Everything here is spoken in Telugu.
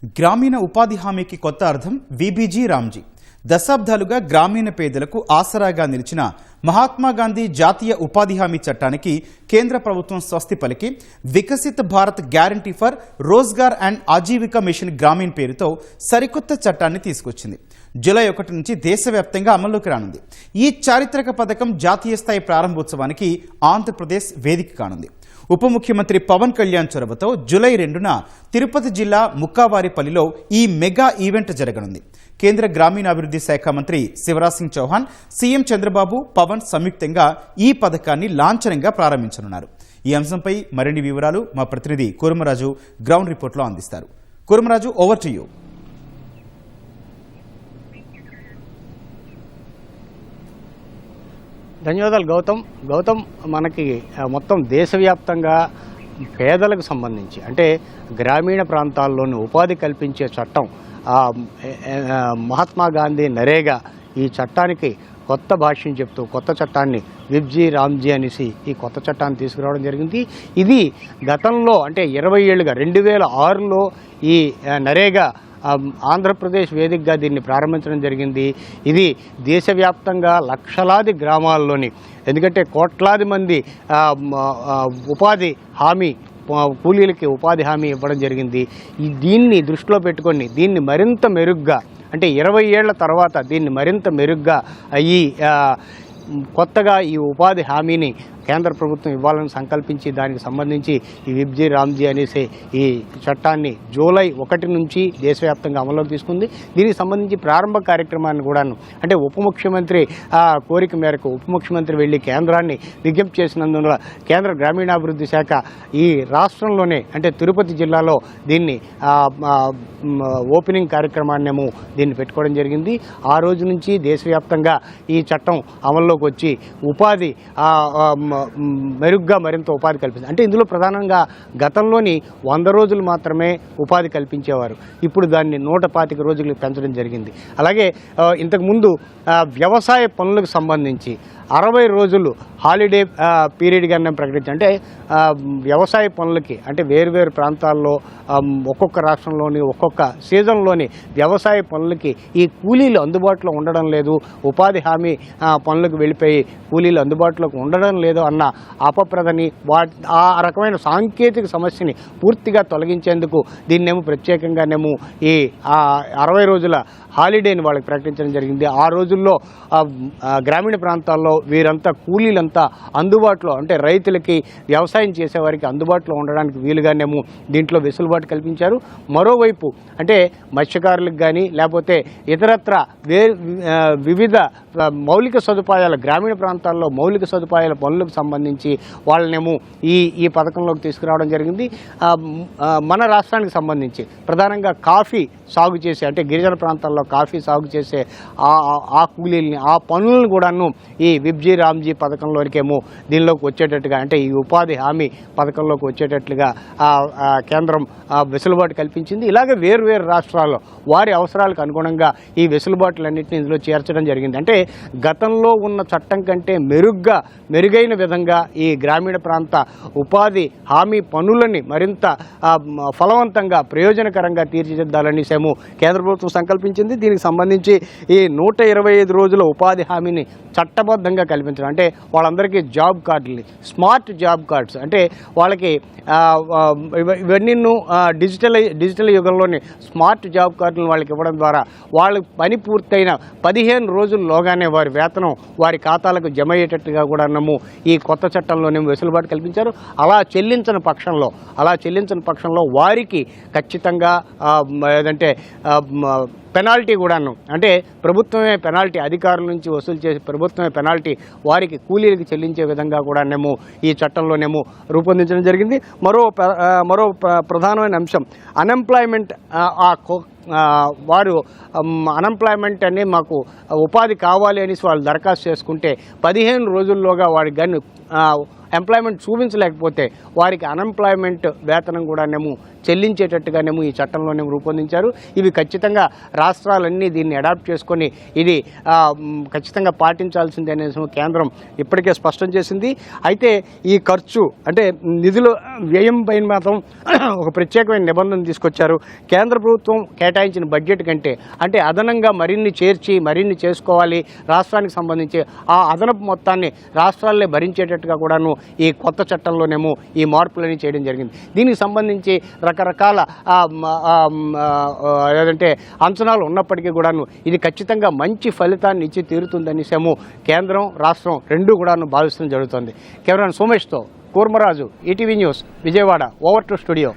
గ్రామీణ ఉపాధి హామీకి కొత్త అర్థం విబీజీ రామ్జీ. దశాబ్దాలుగా గ్రామీణ పేదలకు ఆసరాగా నిలిచిన మహాత్మా గాంధీ జాతీయ ఉపాధి హామీ చట్టానికి కేంద్ర ప్రభుత్వం స్వస్తి పలికి Viksit Bharat guarantee for Rozgar and Ajeevika mission Gramin పేరుతో సరికొత్త చట్టాన్ని తీసుకొచ్చింది. జూలై 1 నుంచి దేశవ్యాప్తంగా అమల్లోకి రానుంది. ఈ చారిత్రక పథకం జాతీయ స్థాయి ప్రారంభోత్సవానికి ఆంధ్రప్రదేశ్ వేదిక కానుంది. ఉప ముఖ్యమంత్రి పవన్ కళ్యాణ్ చొరవతో జూలై 2న తిరుపతి జిల్లా ముక్కావారిపల్లిలో ఈ మెగా ఈవెంట్ జరగనుంది. కేంద్ర గ్రామీణాభివృద్ధి శాఖ మంత్రి శివరాజ్ సింగ్ చౌహాన్, సీఎం చంద్రబాబు, పవన్ సంయుక్తంగా ఈ పథకాన్ని లాంఛనంగా ప్రారంభించనున్నారు. ఈ అంశంపై మరిన్ని వివరాలు మా ప్రతినిధి కూర్మరాజు గ్రౌండ్ రిపోర్ట్లో అందిస్తారు. Kurmaraju, over to you. ధన్యవాదాలు గౌతమ్. మనకి మొత్తం దేశవ్యాప్తంగా పేదలకు సంబంధించి అంటే గ్రామీణ ప్రాంతాల్లోని ఉపాధి కల్పించే చట్టం మహాత్మా గాంధీ నరేగా ఈ చట్టానికి కొత్త భాష్యం చెప్తూ కొత్త చట్టాన్ని విబ్జీ రామ్జీ అనేసి ఈ కొత్త చట్టాన్ని తీసుకురావడం జరిగింది. ఇది గతంలో అంటే 20 ఏళ్ళుగా 2006లో ఈ నరేగా ఆంధ్రప్రదేశ్ వేదికగా దీన్ని ప్రారంభించడం జరిగింది. ఇది దేశవ్యాప్తంగా లక్షలాది గ్రామాల్లోని, ఎందుకంటే కోట్లాది మంది ఉపాధి హామీ కూలీలకి ఉపాధి హామీ ఇవ్వడం జరిగింది. దీన్ని దృష్టిలో పెట్టుకొని దీన్ని మరింత మెరుగ్గా అంటే 20 ఏళ్ల తర్వాత దీన్ని మరింత మెరుగ్గా కొత్తగా ఈ ఉపాధి హామీని కేంద్ర ప్రభుత్వం ఇవ్వాలని సంకల్పించి దానికి సంబంధించి ఈ విబ్జీ రామ్జీ అనేసి ఈ చట్టాన్ని జూలై 1 నుంచి దేశవ్యాప్తంగా అమల్లోకి తీసుకుంది. దీనికి సంబంధించి ప్రారంభ కార్యక్రమాన్ని కూడాను అంటే ఉప ముఖ్యమంత్రి కోరిక మేరకు ఉప ముఖ్యమంత్రి వెళ్ళి కేంద్రాన్ని విజ్ఞప్తి చేసినందువల్ల కేంద్ర గ్రామీణాభివృద్ధి శాఖ ఈ రాష్ట్రంలోనే అంటే తిరుపతి జిల్లాలో దీన్ని ఓపెనింగ్ కార్యక్రమాన్నేమో దీన్ని పెట్టుకోవడం జరిగింది. ఆ రోజు నుంచి దేశవ్యాప్తంగా ఈ చట్టం అమల్లోకి వచ్చి ఉపాధి మెరుగ్గా మరింత ఉపాధి కల్పిస్తుంది. అంటే ఇందులో ప్రధానంగా గతంలోని 100 రోజులు మాత్రమే ఉపాధి కల్పించేవారు. ఇప్పుడు దాన్ని 125 రోజులకు పెంచడం జరిగింది. అలాగే ఇంతకుముందు వ్యవసాయ పనులకు సంబంధించి 60 రోజులు హాలిడే పీరియడ్గానే ప్రకటించి అంటే వ్యవసాయ పనులకి అంటే వేరువేరు ప్రాంతాల్లో ఒక్కొక్క రాష్ట్రంలోని ఒక్కొక్క సీజన్లోని వ్యవసాయ పనులకి ఈ కూలీలు అందుబాటులో ఉండడం లేదు, ఉపాధి హామీ పనులకు వెళ్ళిపోయి కూలీలు అందుబాటులోకి ఉండడం లేదు అన్న అపప్రదని ఆ రకమైన సాంకేతిక సమస్యని పూర్తిగా తొలగించేందుకు దీన్నేమో ప్రత్యేకంగానేమో ఈ 60 రోజుల హాలిడేని వాళ్ళకి ప్రకటించడం జరిగింది. ఆ రోజుల్లో గ్రామీణ ప్రాంతాల్లో వీరంతా కూలీలంతా అందుబాటులో అంటే రైతులకి వ్యవసాయం చేసేవారికి అందుబాటులో ఉండడానికి వీలుగానేమో దీంట్లో వెసులుబాటు కల్పించారు. మరోవైపు అంటే మత్స్యకారులకు కానీ లేకపోతే ఇతరత్ర వివిధ మౌలిక సదుపాయాల గ్రామీణ ప్రాంతాల్లో మౌలిక సదుపాయాల పనులకు సంబంధించి వాళ్ళనేమో ఈ పథకంలోకి తీసుకురావడం జరిగింది. మన రాష్ట్రానికి సంబంధించి ప్రధానంగా కాఫీ సాగు చేసే అంటే గిరిజన ప్రాంతాల్లో కాఫీ సాగు చేసే ఆ కూలీల్ని ఆ పనులను కూడాను ఈ విబ్జీ రామ్జీ పథకంలోనికేమో దీనిలోకి వచ్చేటట్టుగా అంటే ఈ ఉపాధి హామీ పథకంలోకి వచ్చేటట్లుగా కేంద్రం వెసులుబాటు కల్పించింది. ఇలాగే వేరు రాష్ట్రాల్లో వారి అవసరాలకు అనుగుణంగా ఈ వెసులుబాటులన్నింటినీ ఇందులో చేర్చడం జరిగింది. అంటే గతంలో ఉన్న చట్టం కంటే మెరుగైన విధంగా ఈ గ్రామీణ ప్రాంత ఉపాధి హామీ పనులని మరింత ఫలవంతంగా ప్రయోజనకరంగా తీర్చిదిద్దాలని కేంద్ర ప్రభుత్వం సంకల్పించింది. దీనికి సంబంధించి ఈ 125 రోజుల ఉపాధి హామీని చట్టబద్ధంగా కల్పించడం అంటే వాళ్ళందరికీ జాబ్ కార్డులు, స్మార్ట్ జాబ్ కార్డ్స్ అంటే వాళ్ళకి ఇవన్నీ డిజిటల్ యుగంలోని స్మార్ట్ జాబ్ కార్డులను వాళ్ళకి ఇవ్వడం ద్వారా వాళ్ళ పని పూర్తయిన 15 రోజుల్లోగానే వారి వేతనం వారి ఖాతాలకు జమ అయ్యేటట్టుగా కూడా ఈ కొత్త చట్టంలోనే వెసులుబాటు కల్పించారు. అలా చెల్లించని పక్షంలో వారికి ఖచ్చితంగా ఏదంటే పెనాల్టీ కూడాను అంటే ప్రభుత్వమే పెనాల్టీ అధికారుల నుంచి వసూలు చేసి ప్రభుత్వమే పెనాల్టీ వారికి కూలీలకు చెల్లించే విధంగా కూడానేమో ఈ చట్టంలోనేమో రూపొందించడం జరిగింది. మరో ప్రధానమైన అంశం అన్ఎంప్లాయ్మెంట్. వారు అన్ఎంప్లాయ్మెంట్ అని మాకు ఉపాధి కావాలి అనేసి వాళ్ళు దరఖాస్తు చేసుకుంటే 15 రోజుల్లోగా వారికి కానీ ఎంప్లాయ్మెంట్ చూపించలేకపోతే వారికి అన్ఎంప్లాయ్మెంట్ వేతనం కూడానేమో చెల్లించేటట్టుగానేమో ఈ చట్టంలోనే రూపొందించారు. ఇవి ఖచ్చితంగా రాష్ట్రాలన్నీ దీన్ని అడాప్ట్ చేసుకొని ఇది ఖచ్చితంగా పాటించాల్సిందే అనేసి కేంద్రం ఇప్పటికే స్పష్టం చేసింది. అయితే ఈ ఖర్చు అంటే నిధుల వ్యయం పైన మాత్రం ఒక ప్రత్యేకమైన నిబంధన తీసుకొచ్చారు. కేంద్ర ప్రభుత్వం కేటాయించిన బడ్జెట్ కంటే అంటే అదనంగా మరిన్ని చేర్చి మరిన్ని చేసుకోవాలి రాష్ట్రానికి సంబంధించి ఆ అదనపు మొత్తాన్ని రాష్ట్రాలే భరించేటట్టుగా కూడాను ఈ కొత్త చట్టంలోనేమో ఈ మార్పులని చేయడం జరిగింది. దీనికి సంబంధించి రకరకాల ఏదంటే అంచనాలు ఉన్నప్పటికీ కూడాను ఇది ఖచ్చితంగా మంచి ఫలితాన్ని ఇచ్చి తీరుతుందనేసేమో కేంద్రం రాష్ట్రం రెండూ కూడాను భావిస్తూ జరుగుతుంది. కెమెరామెన్ సోమేష్తో Kurmaraju, ETV news, Vijayawada. Over to studio.